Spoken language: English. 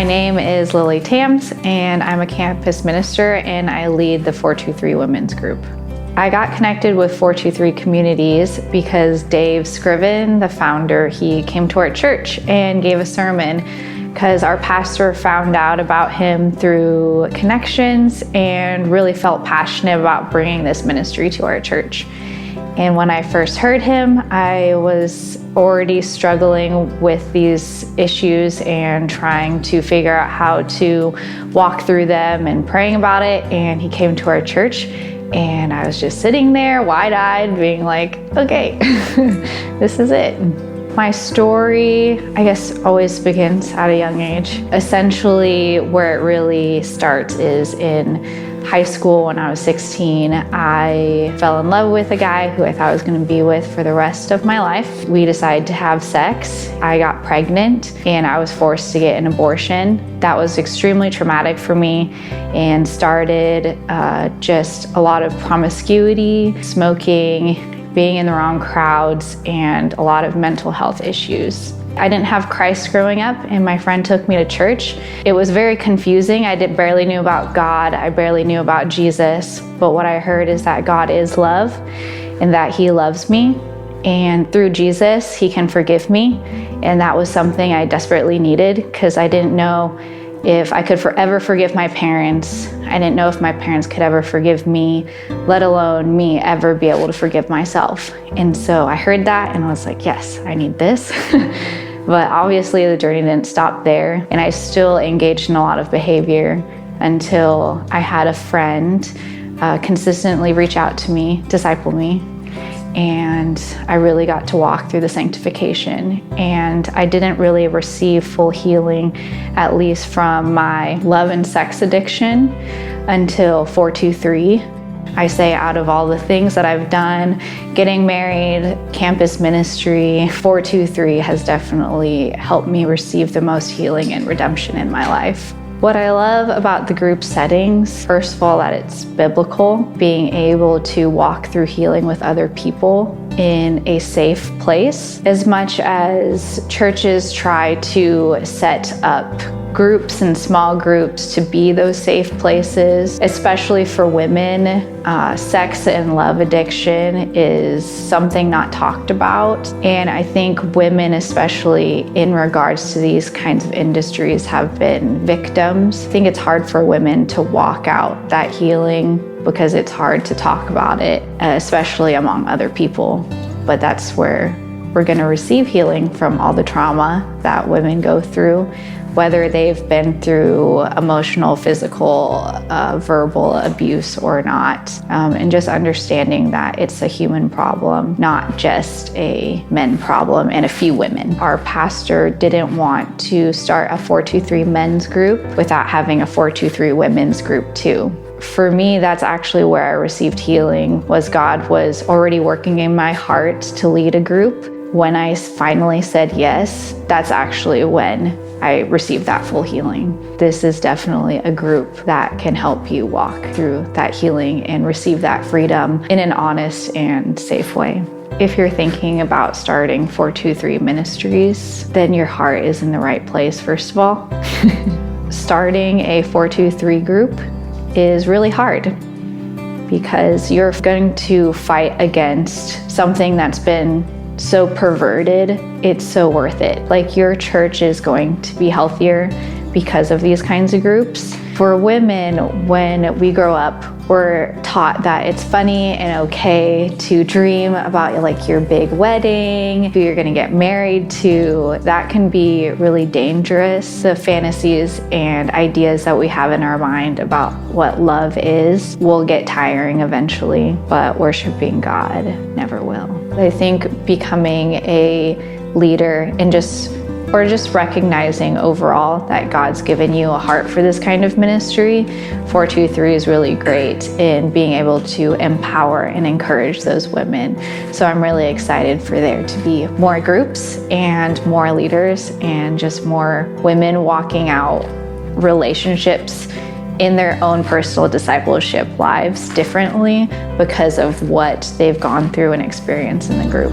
My name is Lilly Tams, and I'm a campus minister, and I lead the 423 Women's Group. I got connected with 423 Communities because Dave Scriven, the founder, he came to our church and gave a sermon because our pastor found out about him through connections and really felt passionate about bringing this ministry to our church. And when I first heard him, I was already struggling with these issues and trying to figure out how to walk through them and praying about it. And he came to our church, and I was just sitting there wide-eyed being like, okay, this is it. My story, I guess, always begins at a young age. Essentially, where it really starts is in high school. When I was 16, I fell in love with a guy who I thought I was going to be with for the rest of my life. We decided to have sex. I got pregnant, and I was forced to get an abortion. That was extremely traumatic for me and started just a lot of promiscuity, smoking, being in the wrong crowds, and a lot of mental health issues. I didn't have Christ growing up, and my friend took me to church. It was very confusing. I barely knew about God. I barely knew about Jesus. But what I heard is that God is love and that He loves me. And through Jesus, He can forgive me. And that was something I desperately needed because I didn't know if I could forever forgive my parents. I didn't know if my parents could ever forgive me, let alone me ever be able to forgive myself. And so I heard that and I was like, yes, I need this. But obviously the journey didn't stop there, and I still engaged in a lot of behavior until I had a friend consistently reach out to me, disciple me, and I really got to walk through the sanctification. And I didn't really receive full healing, at least from my love and sex addiction, until 423. I say out of all the things that I've done, getting married, campus ministry, 423 has definitely helped me receive the most healing and redemption in my life. What I love about the group settings, first of all, that it's biblical, being able to walk through healing with other people in a safe place. As much as churches try to set up groups and small groups to be those safe places, especially for women, sex and love addiction is something not talked about. And I think women, especially in regards to these kinds of industries, have been victims. I think it's hard for women to walk out that healing because it's hard to talk about it, especially among other people. But that's where we're going to receive healing from all the trauma that women go through, whether they've been through emotional, physical, verbal abuse or not, and just understanding that it's a human problem, not just a men problem and a few women. Our pastor didn't want to start a 423 men's group without having a 423 women's group too. For me, that's actually where I received healing, was God was already working in my heart to lead a group. When I finally said yes, that's actually when I received that full healing. This is definitely a group that can help you walk through that healing and receive that freedom in an honest and safe way. If you're thinking about starting 423 Ministries, then your heart is in the right place, first of all. Starting a 423 group is really hard because you're going to fight against something that's been so perverted. It's so worth it. Like, your church is going to be healthier because of these kinds of groups. For women, when we grow up, we're taught that it's funny and okay to dream about like your big wedding, who you're gonna get married to. That can be really dangerous. The fantasies and ideas that we have in our mind about what love is will get tiring eventually, but worshiping God never will. I think becoming a leader and just recognizing overall that God's given you a heart for this kind of ministry, 423 is really great in being able to empower and encourage those women. So I'm really excited for there to be more groups and more leaders and just more women walking out relationships in their own personal discipleship lives differently because of what they've gone through and experienced in the group.